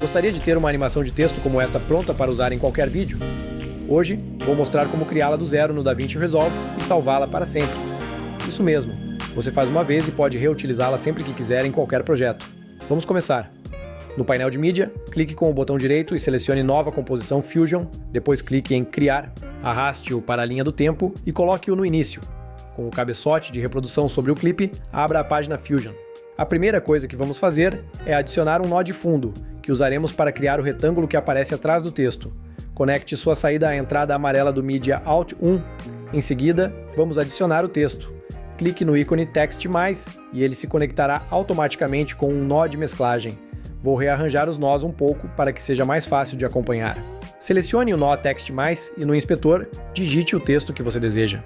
Gostaria de ter uma animação de texto como esta pronta para usar em qualquer vídeo? Hoje, vou mostrar como criá-la do zero no DaVinci Resolve e salvá-la para sempre. Isso mesmo, você faz uma vez e pode reutilizá-la sempre que quiser em qualquer projeto. Vamos começar. No painel de mídia, clique com o botão direito e selecione Nova Composição Fusion, depois clique em Criar, arraste-o para a linha do tempo e coloque-o no início. Com o cabeçote de reprodução sobre o clipe, abra a página Fusion. A primeira coisa que vamos fazer é adicionar um nó de fundo, que usaremos para criar o retângulo que aparece atrás do texto. Conecte sua saída à entrada amarela do mídia Alt 1. Em seguida, vamos adicionar o texto. Clique no ícone Text+, e ele se conectará automaticamente com um nó de mesclagem. Vou rearranjar os nós um pouco para que seja mais fácil de acompanhar. Selecione o nó Text+, e no inspetor, digite o texto que você deseja.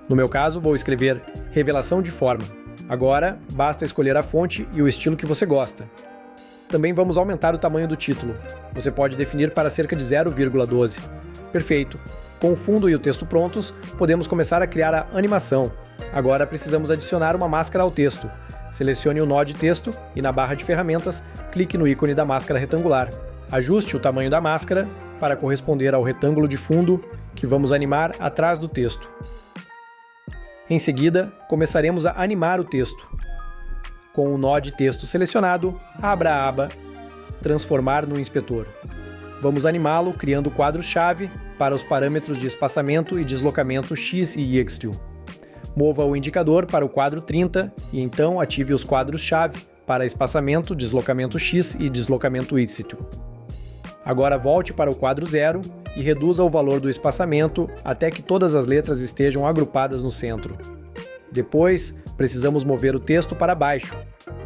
No meu caso, vou escrever Revelação de forma. Agora, basta escolher a fonte e o estilo que você gosta. Também vamos aumentar o tamanho do título. Você pode definir para cerca de 0,12. Perfeito! Com o fundo e o texto prontos, podemos começar a criar a animação. Agora precisamos adicionar uma máscara ao texto. Selecione o nó de texto e na barra de ferramentas, clique no ícone da máscara retangular. Ajuste o tamanho da máscara para corresponder ao retângulo de fundo que vamos animar atrás do texto. Em seguida, começaremos a animar o texto. Com o nó de texto selecionado, abra a aba Transformar no inspetor. Vamos animá-lo criando quadros-chave para os parâmetros de espaçamento e deslocamento X e Y. Mova o indicador para o quadro 30 e então ative os quadros-chave para espaçamento, deslocamento X e deslocamento Y. Agora volte para o quadro 0 e reduza o valor do espaçamento até que todas as letras estejam agrupadas no centro. Depois, precisamos mover o texto para baixo,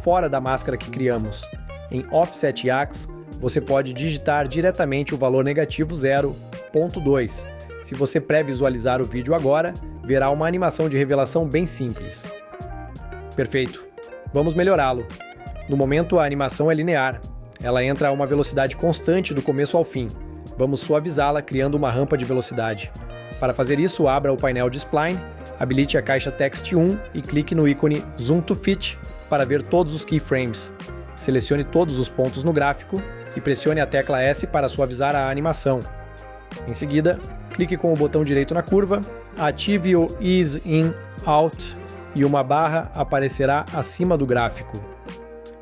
fora da máscara que criamos. Em Offset Ax, você pode digitar diretamente o valor negativo 0.2. Se você pré-visualizar o vídeo agora, verá uma animação de revelação bem simples. Perfeito! Vamos melhorá-lo. No momento, a animação é linear. Ela entra a uma velocidade constante do começo ao fim. Vamos suavizá-la criando uma rampa de velocidade. Para fazer isso, abra o painel de Spline, habilite a caixa Text 1 e clique no ícone Zoom to Fit para ver todos os keyframes. Selecione todos os pontos no gráfico e pressione a tecla S para suavizar a animação. Em seguida, clique com o botão direito na curva, ative o Ease In Out e uma barra aparecerá acima do gráfico.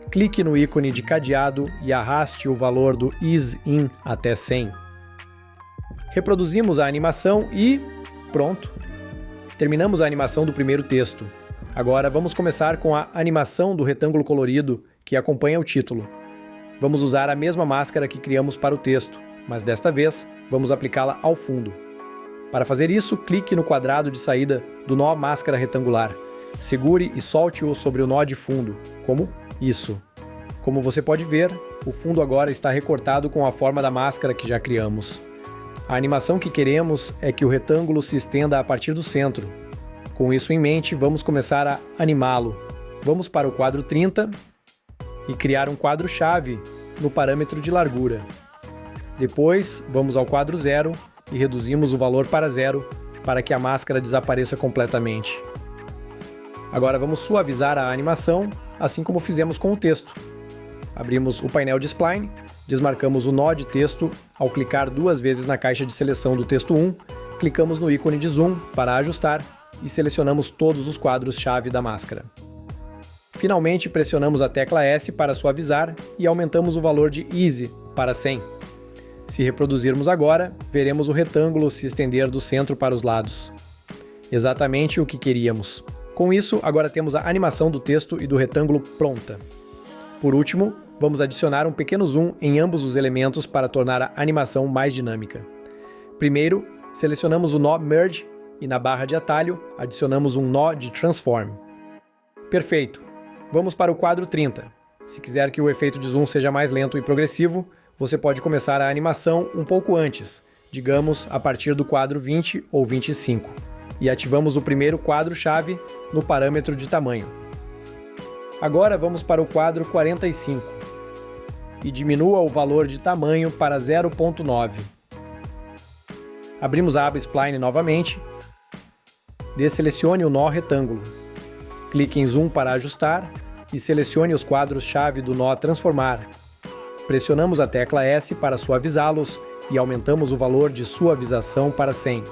Clique no ícone de cadeado e arraste o valor do Ease In até 100. Reproduzimos a animação e... pronto! Terminamos a animação do primeiro texto. Agora vamos começar com a animação do retângulo colorido que acompanha o título. Vamos usar a mesma máscara que criamos para o texto, mas desta vez vamos aplicá-la ao fundo. Para fazer isso, clique no quadrado de saída do nó máscara retangular. Segure e solte-o sobre o nó de fundo, como isso. Como você pode ver, o fundo agora está recortado com a forma da máscara que já criamos. A animação que queremos é que o retângulo se estenda a partir do centro. Com isso em mente, vamos começar a animá-lo. Vamos para o quadro 30 e criar um quadro-chave no parâmetro de largura. Depois, vamos ao quadro 0 e reduzimos o valor para 0 para que a máscara desapareça completamente. Agora vamos suavizar a animação, assim como fizemos com o texto. Abrimos o painel de Spline, desmarcamos o nó de texto ao clicar 2 vezes na caixa de seleção do texto 1, clicamos no ícone de zoom para ajustar e selecionamos todos os quadros-chave da máscara. Finalmente, pressionamos a tecla S para suavizar e aumentamos o valor de Easy para 100. Se reproduzirmos agora, veremos o retângulo se estender do centro para os lados. Exatamente o que queríamos. Com isso, agora temos a animação do texto e do retângulo pronta. Por último, vamos adicionar um pequeno zoom em ambos os elementos para tornar a animação mais dinâmica. Primeiro, selecionamos o nó Merge e na barra de atalho adicionamos um nó de Transform. Perfeito! Vamos para o quadro 30. Se quiser que o efeito de zoom seja mais lento e progressivo, você pode começar a animação um pouco antes, digamos a partir do quadro 20 ou 25, e ativamos o primeiro quadro-chave no parâmetro de tamanho. Agora vamos para o quadro 45 e diminua o valor de tamanho para 0.9. Abrimos a aba Spline novamente, deselecione o nó retângulo. Clique em Zoom para ajustar e selecione os quadros-chave do nó Transformar. Pressionamos a tecla S para suavizá-los e aumentamos o valor de suavização para 100.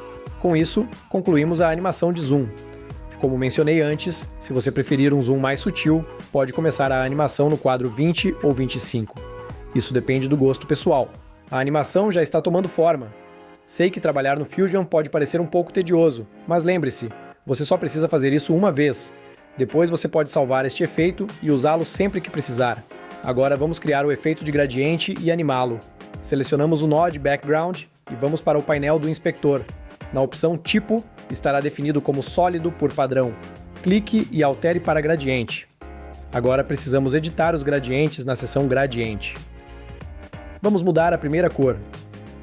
Com isso, concluímos a animação de zoom. Como mencionei antes, se você preferir um zoom mais sutil, pode começar a animação no quadro 20 ou 25. Isso depende do gosto pessoal. A animação já está tomando forma. Sei que trabalhar no Fusion pode parecer um pouco tedioso, mas lembre-se, você só precisa fazer isso uma vez. Depois você pode salvar este efeito e usá-lo sempre que precisar. Agora vamos criar o efeito de gradiente e animá-lo. Selecionamos o Node Background e vamos para o painel do inspector. Na opção Tipo, estará definido como sólido por padrão. Clique e altere para gradiente. Agora precisamos editar os gradientes na seção Gradiente. Vamos mudar a primeira cor.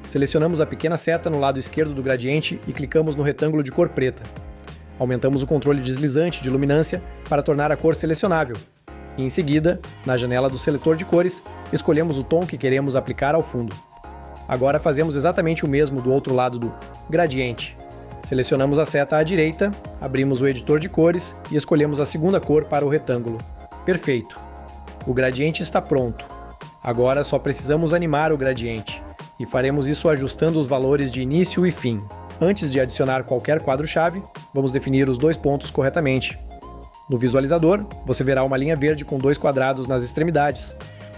Selecionamos a pequena seta no lado esquerdo do gradiente e clicamos no retângulo de cor preta. Aumentamos o controle deslizante de luminância para tornar a cor selecionável. E em seguida, na janela do seletor de cores, escolhemos o tom que queremos aplicar ao fundo. Agora fazemos exatamente o mesmo do outro lado do gradiente. Selecionamos a seta à direita, abrimos o editor de cores e escolhemos a segunda cor para o retângulo. Perfeito! O gradiente está pronto. Agora só precisamos animar o gradiente, e faremos isso ajustando os valores de início e fim. Antes de adicionar qualquer quadro-chave, vamos definir os dois pontos corretamente. No visualizador, você verá uma linha verde com dois quadrados nas extremidades.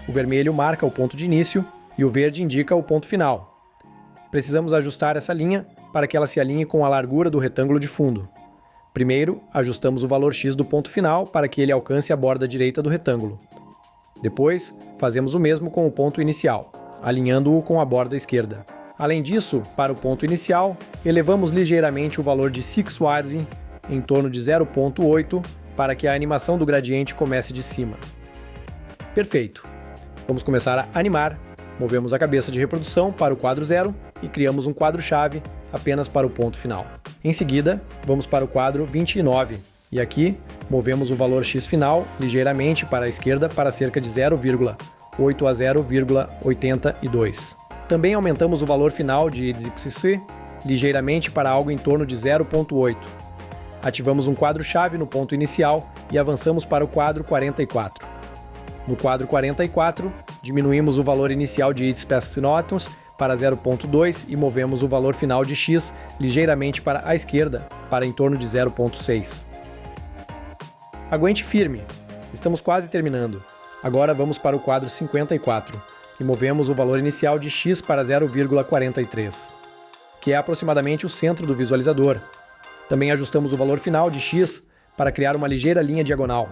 O vermelho marca o ponto de início e o verde indica o ponto final. Precisamos ajustar essa linha para que ela se alinhe com a largura do retângulo de fundo. Primeiro, ajustamos o valor x do ponto final para que ele alcance a borda direita do retângulo. Depois, fazemos o mesmo com o ponto inicial, alinhando-o com a borda esquerda. Além disso, para o ponto inicial, elevamos ligeiramente o valor de Sixwise em torno de 0.8 para que a animação do gradiente comece de cima. Perfeito! Vamos começar a animar. Movemos a cabeça de reprodução para o quadro 0 e criamos um quadro-chave apenas para o ponto final. Em seguida, vamos para o quadro 29 e aqui movemos o valor x final ligeiramente para a esquerda para cerca de 0,8 a 0,82. Também aumentamos o valor final de EDC ligeiramente para algo em torno de 0.8. Ativamos um quadro-chave no ponto inicial e avançamos para o quadro 44. No quadro 44, diminuímos o valor inicial de EDC para 0.2 e movemos o valor final de x ligeiramente para a esquerda, para em torno de 0.6. Aguente firme! Estamos quase terminando. Agora vamos para o quadro 54 e movemos o valor inicial de x para 0,43, que é aproximadamente o centro do visualizador. Também ajustamos o valor final de x para criar uma ligeira linha diagonal.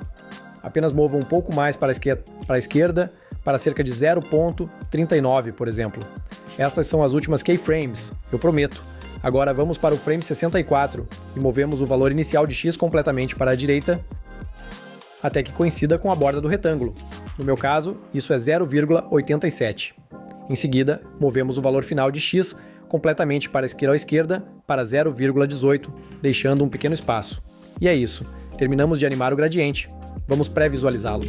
Apenas mova um pouco mais para a esquerda, para cerca de 0.39, por exemplo. Estas são as últimas keyframes, eu prometo. Agora vamos para o frame 64 e movemos o valor inicial de x completamente para a direita, até que coincida com a borda do retângulo. No meu caso, isso é 0,87. Em seguida, movemos o valor final de x completamente para a esquerda, para 0,18, deixando um pequeno espaço. E é isso, terminamos de animar o gradiente. Vamos pré-visualizá-lo.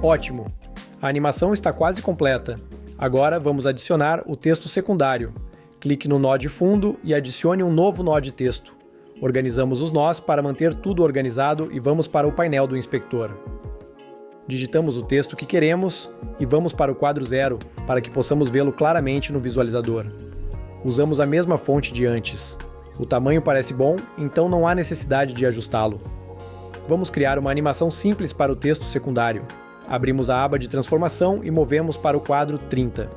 Ótimo! A animação está quase completa. Agora vamos adicionar o texto secundário. Clique no nó de fundo e adicione um novo nó de texto. Organizamos os nós para manter tudo organizado e vamos para o painel do inspector. Digitamos o texto que queremos e vamos para o quadro 0 para que possamos vê-lo claramente no visualizador. Usamos a mesma fonte de antes. O tamanho parece bom, então não há necessidade de ajustá-lo. Vamos criar uma animação simples para o texto secundário. Abrimos a aba de transformação e movemos para o quadro 30.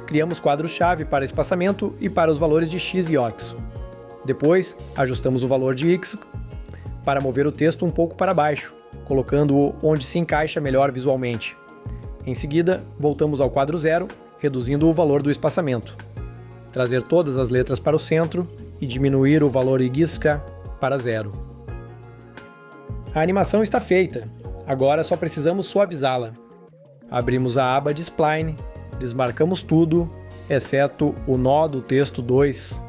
Criamos quadros-chave para espaçamento e para os valores de x e ox. Depois, ajustamos o valor de x para mover o texto um pouco para baixo, colocando-o onde se encaixa melhor visualmente. Em seguida, voltamos ao quadro 0, reduzindo o valor do espaçamento. Trazer todas as letras para o centro e diminuir o valor IGSK para 0. A animação está feita. Agora só precisamos suavizá-la. Abrimos a aba de Spline, desmarcamos tudo, exceto o nó do texto 2.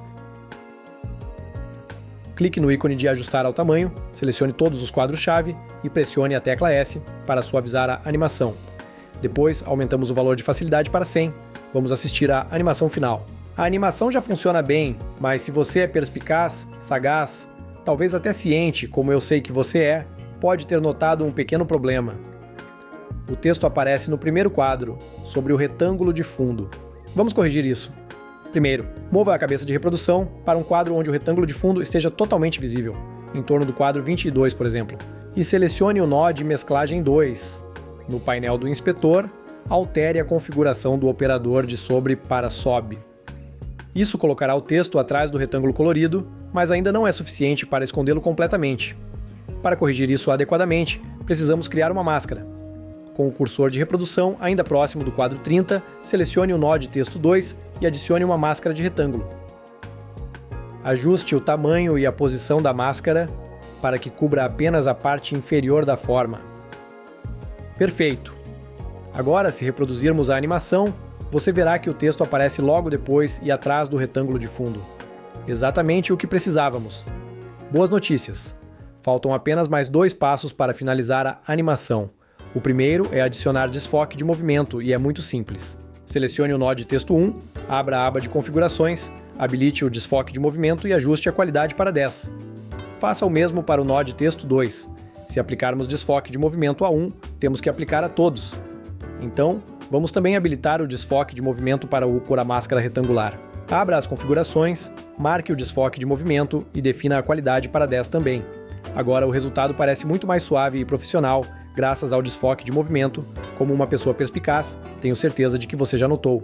Clique no ícone de ajustar ao tamanho, selecione todos os quadros-chave e pressione a tecla S para suavizar a animação. Depois, aumentamos o valor de facilidade para 100. Vamos assistir à animação final. A animação já funciona bem, mas se você é perspicaz, sagaz, talvez até ciente, como eu sei que você é, pode ter notado um pequeno problema. o texto aparece no primeiro quadro, sobre o retângulo de fundo. Vamos corrigir isso. Primeiro, mova a cabeça de reprodução para um quadro onde o retângulo de fundo esteja totalmente visível, em torno do quadro 22, por exemplo, e selecione o nó de mesclagem 2. No painel do inspetor, altere a configuração do operador de sobre para sob. Isso colocará o texto atrás do retângulo colorido, mas ainda não é suficiente para escondê-lo completamente. Para corrigir isso adequadamente, precisamos criar uma máscara. Com o cursor de reprodução ainda próximo do quadro 30, selecione o nó de texto 2 e adicione uma máscara de retângulo. Ajuste o tamanho e a posição da máscara para que cubra apenas a parte inferior da forma. Perfeito! Agora, se reproduzirmos a animação, você verá que o texto aparece logo depois e atrás do retângulo de fundo. Exatamente o que precisávamos. Boas notícias! Faltam apenas mais 2 passos para finalizar a animação. O primeiro é adicionar desfoque de movimento e é muito simples. Selecione o nó de texto 1, abra a aba de configurações, habilite o desfoque de movimento e ajuste a qualidade para 10. Faça o mesmo para o nó de texto 2. Se aplicarmos desfoque de movimento a 1, temos que aplicar a todos. Então, vamos também habilitar o desfoque de movimento para o cor a máscara retangular. Abra as configurações, marque o desfoque de movimento e defina a qualidade para 10 também. Agora o resultado parece muito mais suave e profissional, graças ao desfoque de movimento. Como uma pessoa perspicaz, tenho certeza de que você já notou.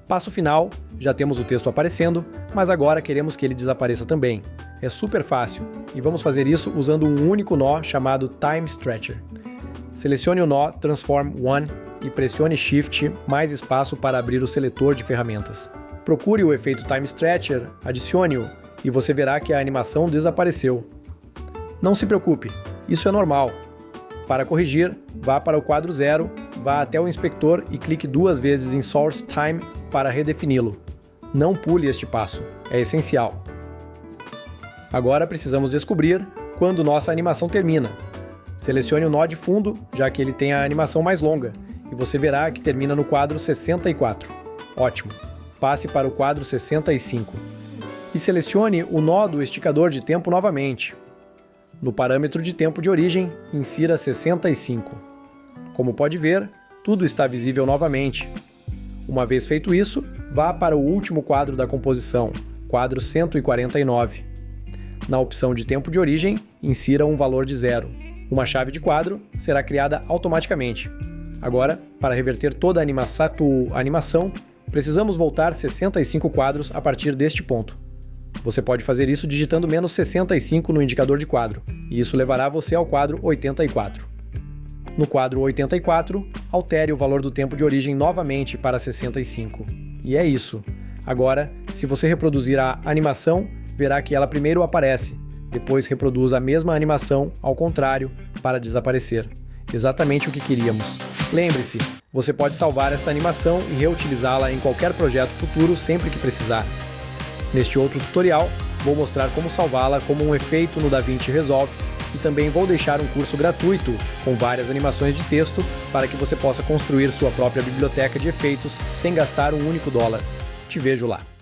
Passo final, já temos o texto aparecendo, mas agora queremos que ele desapareça também. É super fácil, e vamos fazer isso usando um único nó chamado Time Stretcher. Selecione o nó Transform One e pressione Shift mais espaço para abrir o seletor de ferramentas. Procure o efeito Time Stretcher, adicione-o, e você verá que a animação desapareceu. Não se preocupe, isso é normal. Para corrigir, vá para o quadro 0, vá até o inspector e clique 2 vezes em Source Time para redefini-lo. Não pule este passo, é essencial. Agora precisamos descobrir quando nossa animação termina. Selecione o nó de fundo, já que ele tem a animação mais longa, e você verá que termina no quadro 64. Ótimo! Passe para o quadro 65. E selecione o nó do esticador de tempo novamente. No parâmetro de tempo de origem, insira 65. Como pode ver, tudo está visível novamente. Uma vez feito isso, vá para o último quadro da composição, quadro 149. Na opção de tempo de origem, insira um valor de 0. Uma chave de quadro será criada automaticamente. Agora, para reverter toda a animação, precisamos voltar 65 quadros a partir deste ponto. Você pode fazer isso digitando menos 65 no indicador de quadro, e isso levará você ao quadro 84. No quadro 84, altere o valor do tempo de origem novamente para 65. E é isso. Agora, se você reproduzir a animação, verá que ela primeiro aparece, depois reproduz a mesma animação ao contrário para desaparecer. Exatamente o que queríamos. Lembre-se, você pode salvar esta animação e reutilizá-la em qualquer projeto futuro sempre que precisar. Neste outro tutorial, vou mostrar como salvá-la como um efeito no DaVinci Resolve e também vou deixar um curso gratuito com várias animações de texto para que você possa construir sua própria biblioteca de efeitos sem gastar um único dólar. Te vejo lá!